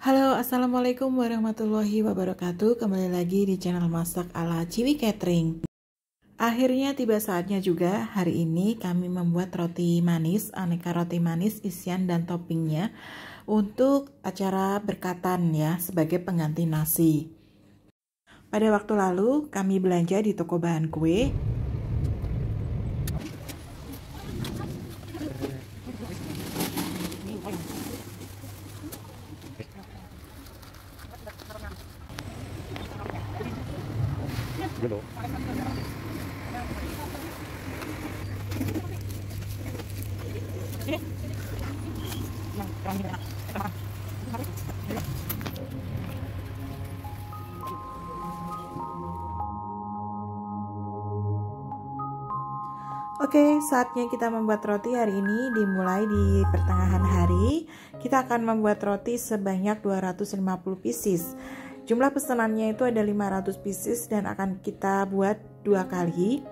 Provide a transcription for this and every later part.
Halo, Assalamualaikum warahmatullahi wabarakatuh. Kembali lagi di channel Masak ala Ciwi Catering. Akhirnya tiba saatnya juga hari ini kami membuat roti manis, aneka roti manis isian dan toppingnya untuk acara berkatan ya, sebagai pengganti nasi. Pada waktu lalu kami belanja di toko bahan kue. Oke, saatnya kita membuat roti hari ini dimulai di pertengahan hari. Kita akan membuat roti sebanyak 250 pieces. Jumlah pesanannya itu ada 500 pieces dan akan kita buat 2 kali.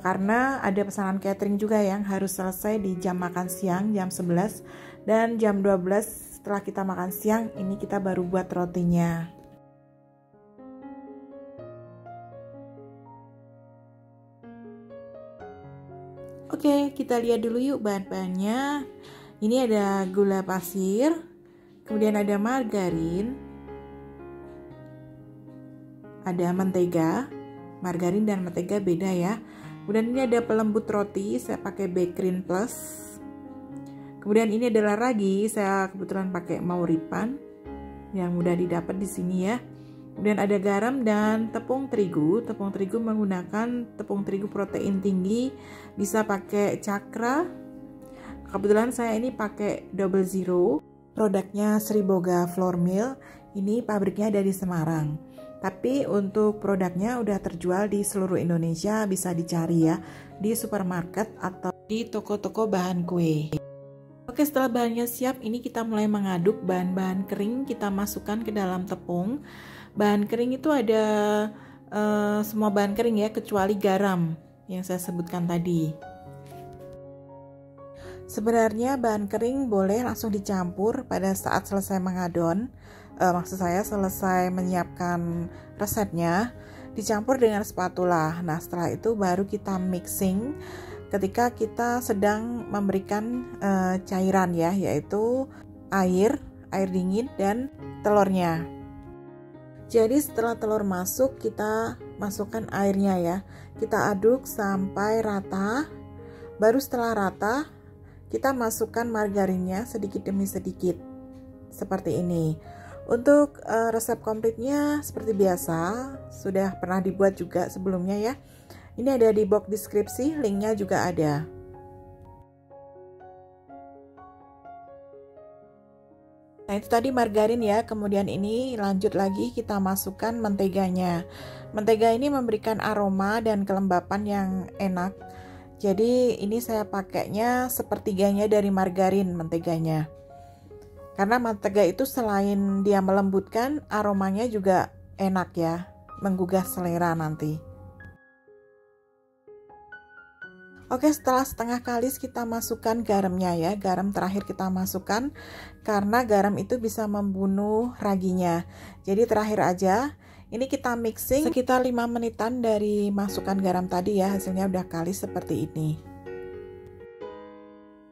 Karena ada pesanan catering juga yang harus selesai di jam makan siang, jam 11 dan jam 12 setelah kita makan siang, ini kita baru buat rotinya. Oke, kita lihat dulu yuk bahan-bahannya. Ini ada gula pasir, kemudian ada margarin, ada mentega. Margarin dan mentega beda ya. Kemudian ini ada pelembut roti, saya pakai Bakerin Plus. Kemudian ini adalah ragi, saya kebetulan pakai Mauripan yang mudah didapat di sini ya. Kemudian ada garam dan tepung terigu. Tepung terigu menggunakan tepung terigu protein tinggi, bisa pakai Cakra. Kebetulan saya ini pakai Double Zero. Produknya Sriboga Flour Mill. Ini pabriknya ada di Semarang. Tapi untuk produknya udah terjual di seluruh Indonesia, bisa dicari ya di supermarket atau di toko-toko bahan kue. Oke, setelah bahannya siap, ini kita mulai mengaduk bahan-bahan kering, kita masukkan ke dalam tepung. Bahan kering itu ada semua bahan kering ya, kecuali garam yang saya sebutkan tadi. Sebenarnya bahan kering boleh langsung dicampur pada saat selesai mengadon. Maksud saya selesai menyiapkan resepnya, dicampur dengan spatula. Nah, setelah itu baru kita mixing ketika kita sedang memberikan cairan ya, yaitu air dingin dan telurnya. Jadi setelah telur masuk, kita masukkan airnya ya. Kita aduk sampai rata. Baru setelah rata, kita masukkan margarinnya sedikit demi sedikit. Seperti ini. Untuk resep komplitnya seperti biasa, sudah pernah dibuat juga sebelumnya ya. Ini ada di box deskripsi, linknya juga ada. Nah, itu tadi margarin ya. Kemudian ini lanjut lagi kita masukkan menteganya. Mentega ini memberikan aroma dan kelembapan yang enak. Jadi ini saya pakainya sepertiganya dari margarin menteganya. Karena mentega itu selain dia melembutkan, aromanya juga enak ya, menggugah selera nanti. Oke, setelah setengah kalis kita masukkan garamnya ya. Garam terakhir kita masukkan karena garam itu bisa membunuh raginya. Jadi terakhir aja. Ini kita mixing sekitar 5 menitan dari masukkan garam tadi ya. Hasilnya udah kalis seperti ini.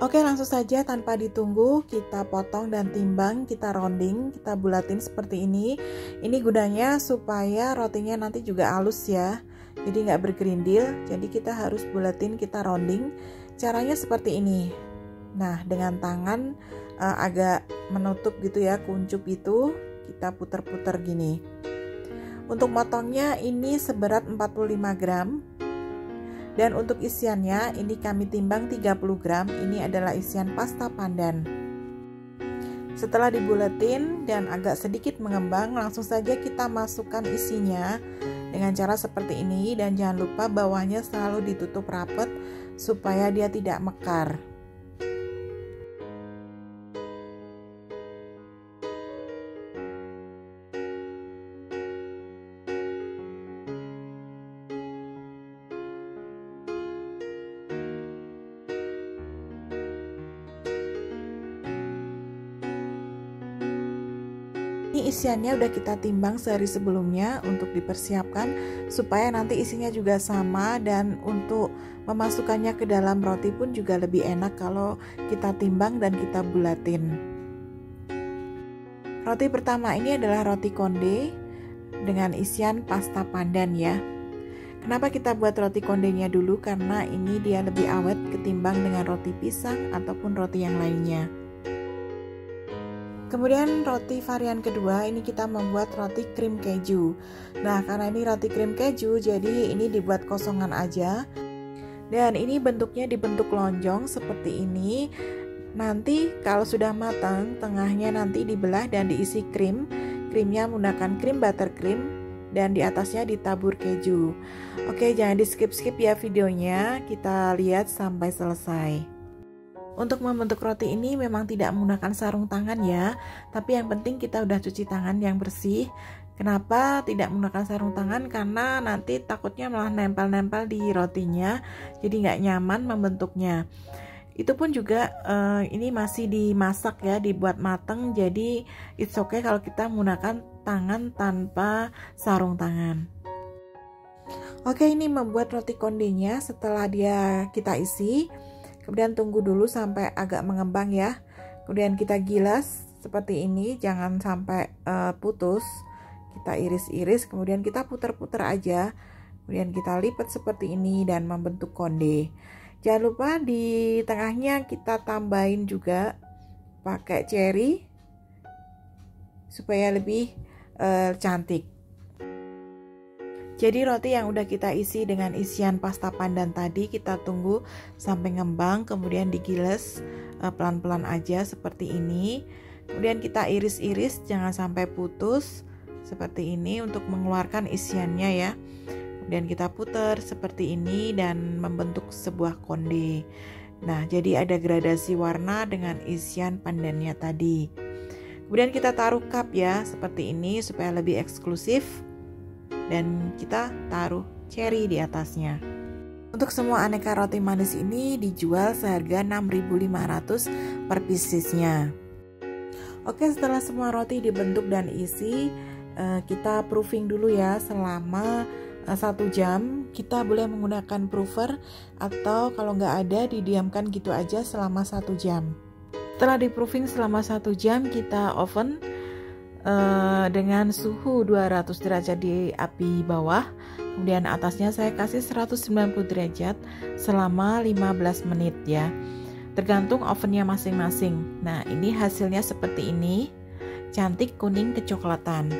Oke, langsung saja tanpa ditunggu kita potong dan timbang, kita rounding, kita bulatin seperti ini. Ini gunanya supaya rotinya nanti juga halus ya. Jadi nggak bergerindil, jadi kita harus bulatin, kita rounding. Caranya seperti ini. Nah, dengan tangan agak menutup gitu ya, kuncup itu, kita puter-puter gini. Untuk motongnya ini seberat 45 gram. Dan untuk isiannya ini kami timbang 30 gram. Ini adalah isian pasta pandan. Setelah dibulatin dan agak sedikit mengembang, langsung saja kita masukkan isinya dengan cara seperti ini. Dan jangan lupa bawahnya selalu ditutup rapat supaya dia tidak mekar. Ini isiannya udah kita timbang sehari sebelumnya untuk dipersiapkan supaya nanti isinya juga sama, dan untuk memasukkannya ke dalam roti pun juga lebih enak kalau kita timbang dan kita bulatin. Roti pertama ini adalah roti konde dengan isian pasta pandan ya. Kenapa kita buat roti kondenya dulu? Karena ini dia lebih awet ketimbang dengan roti pisang ataupun roti yang lainnya. Kemudian roti varian kedua ini kita membuat roti krim keju. Nah, karena ini roti krim keju, jadi ini dibuat kosongan aja. Dan ini bentuknya dibentuk lonjong seperti ini. Nanti kalau sudah matang, tengahnya nanti dibelah dan diisi krim. Krimnya menggunakan krim buttercream dan di atasnya ditabur keju. Oke, jangan di skip-skip ya videonya. Kita lihat sampai selesai. Untuk membentuk roti ini memang tidak menggunakan sarung tangan ya, tapi yang penting kita udah cuci tangan yang bersih. Kenapa tidak menggunakan sarung tangan? Karena nanti takutnya malah nempel-nempel di rotinya, jadi nggak nyaman membentuknya. Itu pun juga ini masih dimasak ya, dibuat mateng, jadi it's okay kalau kita menggunakan tangan tanpa sarung tangan. Oke, ini membuat roti kondenya setelah kita isi. Kemudian tunggu dulu sampai agak mengembang ya. Kemudian kita gilas seperti ini, jangan sampai putus. Kita iris-iris, kemudian kita putar-putar aja. Kemudian kita lipat seperti ini dan membentuk konde. Jangan lupa di tengahnya kita tambahin juga pakai cherry supaya lebih cantik. Jadi roti yang udah kita isi dengan isian pasta pandan tadi kita tunggu sampai ngembang, kemudian digiles pelan-pelan aja seperti ini. Kemudian kita iris-iris, jangan sampai putus seperti ini untuk mengeluarkan isiannya ya. Kemudian kita putar seperti ini dan membentuk sebuah konde. Nah, jadi ada gradasi warna dengan isian pandannya tadi. Kemudian kita taruh cup ya, seperti ini supaya lebih eksklusif. Dan kita taruh cherry di atasnya. Untuk semua aneka roti manis ini dijual seharga 6.500 per piecesnya. Oke, setelah semua roti dibentuk dan isi, kita proofing dulu ya selama 1 jam. Kita boleh menggunakan proofer atau kalau nggak ada didiamkan gitu aja selama 1 jam. Setelah di proofing selama 1 jam, kita oven dengan suhu 200 derajat di api bawah. Kemudian atasnya saya kasih 190 derajat selama 15 menit ya. Tergantung ovennya masing-masing. Nah, ini hasilnya seperti ini. Cantik kuning kecoklatan.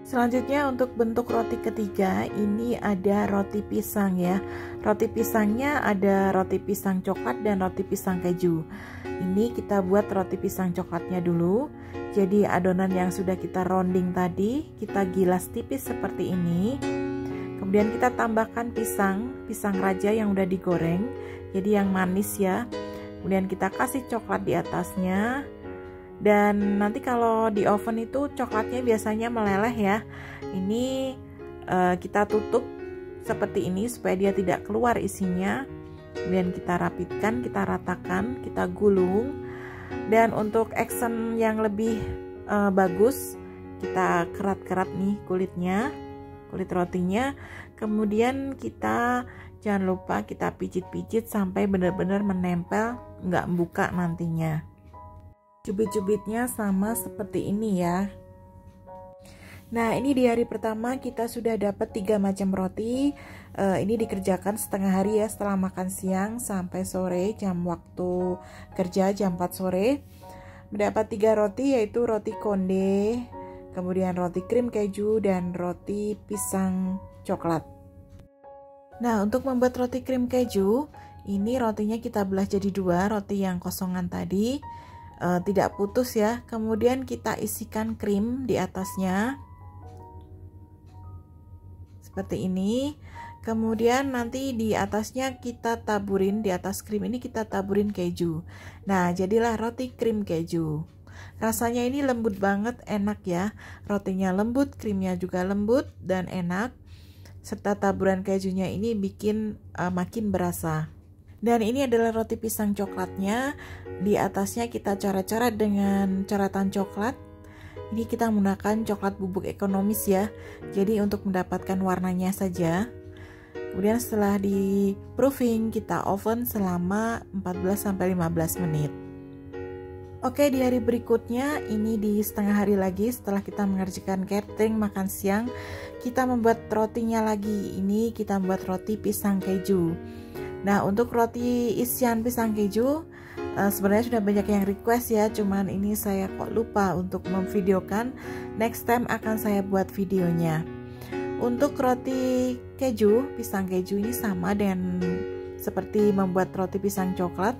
Selanjutnya untuk bentuk roti ketiga, ini ada roti pisang ya. Roti pisangnya ada roti pisang coklat dan roti pisang keju. Ini kita buat roti pisang coklatnya dulu. Jadi adonan yang sudah kita rounding tadi, kita gilas tipis seperti ini. Kemudian kita tambahkan pisang raja yang udah digoreng. Jadi yang manis ya. Kemudian kita kasih coklat di atasnya. Dan nanti kalau di oven itu coklatnya biasanya meleleh ya. Ini kita tutup seperti ini supaya dia tidak keluar isinya. Kemudian kita rapitkan, kita ratakan, kita gulung. Dan untuk accent yang lebih bagus, kita kerat-kerat nih kulit rotinya. Kemudian kita jangan lupa kita pijit-pijit sampai benar-benar menempel, nggak buka nantinya. Cubit-cubitnya sama seperti ini ya. Nah, ini di hari pertama kita sudah dapat 3 macam roti. Ini dikerjakan setengah hari ya, setelah makan siang sampai sore, jam waktu kerja jam 4 sore. Mendapat 3 roti, yaitu roti konde, kemudian roti krim keju, dan roti pisang coklat. Nah, untuk membuat roti krim keju, ini rotinya kita belah jadi 2, roti yang kosongan tadi. Tidak putus ya. Kemudian kita isikan krim di atasnya seperti ini. Kemudian nanti di atasnya kita taburin, di atas krim ini kita taburin keju. Nah, jadilah roti krim keju. Rasanya ini lembut banget, enak ya. Rotinya lembut, krimnya juga lembut dan enak. Serta taburan kejunya ini bikin makin berasa. Dan ini adalah roti pisang coklatnya. Di atasnya kita coret-coret dengan coretan coklat. Ini kita menggunakan coklat bubuk ekonomis ya. Jadi untuk mendapatkan warnanya saja. Kemudian setelah di proofing, kita oven selama 14-15 menit. Oke, di hari berikutnya, ini di setengah hari lagi setelah kita mengerjakan catering makan siang, kita membuat rotinya lagi. Ini kita membuat roti pisang keju. Nah, untuk roti isian pisang keju, sebenarnya sudah banyak yang request ya, cuman ini saya kok lupa untuk memvideokan. Next time akan saya buat videonya. Untuk roti keju, pisang keju ini sama dengan seperti membuat roti pisang coklat.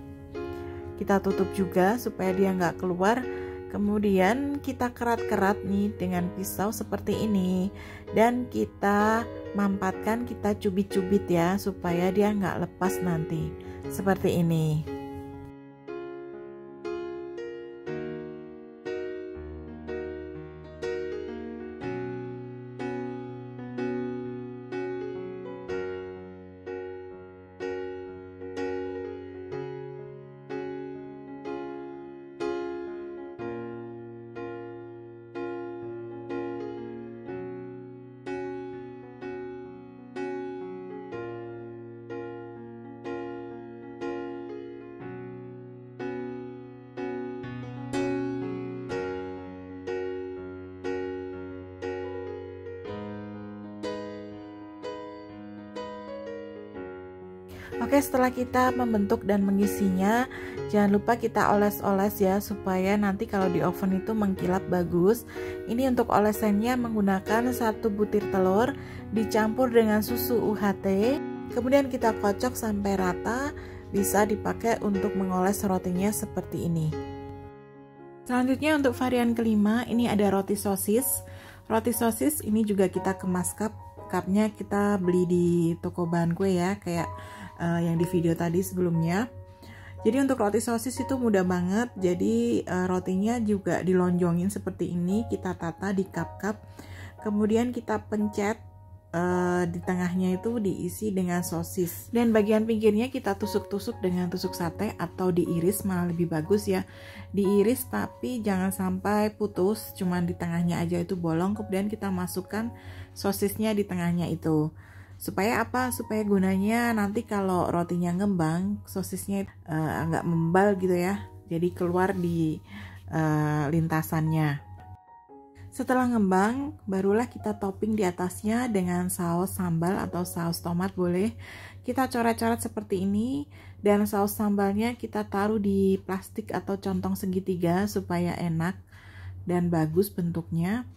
Kita tutup juga supaya dia nggak keluar. Kemudian kita kerat-kerat nih dengan pisau seperti ini. Dan kita mampatkan, kita cubit-cubit ya, supaya dia nggak lepas nanti. Seperti ini. Oke, setelah kita membentuk dan mengisinya, jangan lupa kita oles-oles ya, supaya nanti kalau di oven itu mengkilap bagus. Ini untuk olesannya menggunakan 1 butir telur dicampur dengan susu UHT. Kemudian kita kocok sampai rata, bisa dipakai untuk mengoles rotinya seperti ini. Selanjutnya untuk varian kelima, ini ada roti sosis. Roti sosis ini juga kita kemas cup. Cupnya kita beli di toko bahan kue ya, kayak yang di video tadi sebelumnya. Jadi untuk roti sosis itu mudah banget. Jadi rotinya juga dilonjongin seperti ini, kita tata di cup-cup. Kemudian kita pencet, di tengahnya itu diisi dengan sosis. Dan bagian pinggirnya kita tusuk-tusuk dengan tusuk sate atau diiris, malah lebih bagus ya. Diiris tapi jangan sampai putus, cuman di tengahnya aja itu bolong. Kemudian kita masukkan sosisnya di tengahnya itu. Supaya apa? Supaya gunanya nanti kalau rotinya ngembang, sosisnya agak membal gitu ya. Jadi keluar di lintasannya. Setelah ngembang, barulah kita topping di atasnya dengan saus sambal atau saus tomat boleh. Kita coret-coret seperti ini, dan saus sambalnya kita taruh di plastik atau contong segitiga supaya enak dan bagus bentuknya.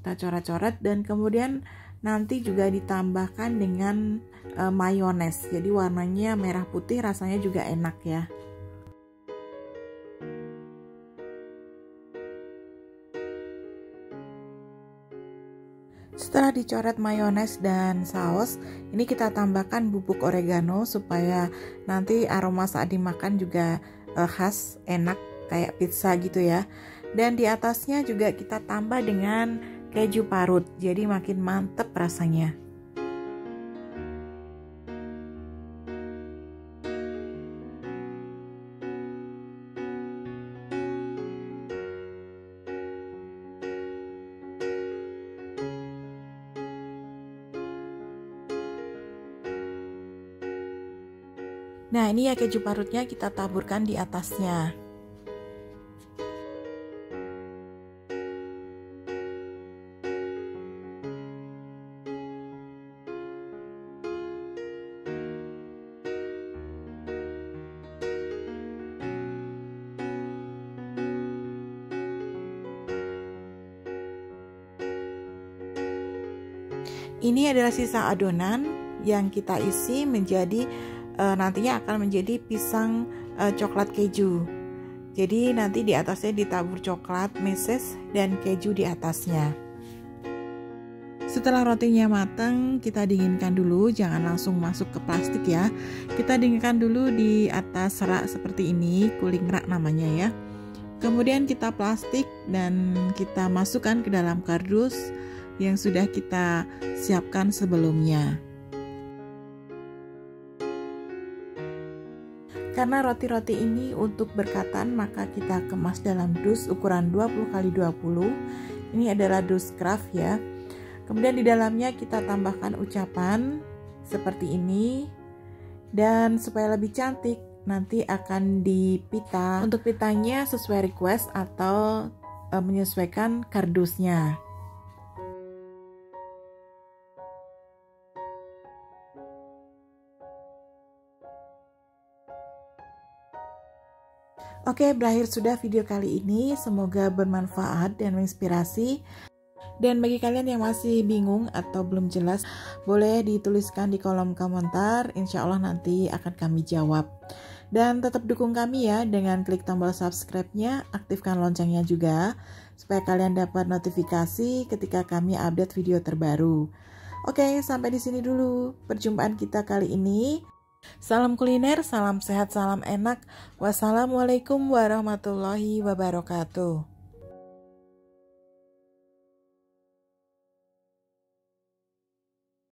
Kita coret-coret dan kemudian nanti juga ditambahkan dengan mayones. Jadi warnanya merah putih, rasanya juga enak ya. Setelah dicoret mayones dan saus, ini kita tambahkan bubuk oregano supaya nanti aroma saat dimakan juga khas, enak kayak pizza gitu ya. Dan di atasnya juga kita tambah dengan keju parut, jadi makin mantep rasanya. Nah, ini ya keju parutnya kita taburkan di atasnya. Ini adalah sisa adonan yang kita isi menjadi nantinya akan menjadi pisang coklat keju. Jadi nanti di atasnya ditabur coklat meses dan keju di atasnya. Setelah rotinya matang, kita dinginkan dulu, jangan langsung masuk ke plastik ya. Kita dinginkan dulu di atas rak seperti ini, cooling rak namanya ya. Kemudian kita plastik dan kita masukkan ke dalam kardus yang sudah kita siapkan sebelumnya. karena roti-roti ini untuk berkatan, maka kita kemas dalam dus ukuran 20x20. Ini adalah dus craft ya. Kemudian di dalamnya kita tambahkan ucapan seperti ini. Dan supaya lebih cantik, nanti akan dipita. Untuk pitanya sesuai request atau menyesuaikan kardusnya. Oke, berakhir sudah video kali ini. Semoga bermanfaat dan menginspirasi. Dan bagi kalian yang masih bingung atau belum jelas, boleh dituliskan di kolom komentar. Insya Allah nanti akan kami jawab. Dan tetap dukung kami ya dengan klik tombol subscribe-nya, aktifkan loncengnya juga, supaya kalian dapat notifikasi ketika kami update video terbaru. Oke, sampai di sini dulu perjumpaan kita kali ini. Salam kuliner, salam sehat, salam enak. Wassalamualaikum warahmatullahi wabarakatuh.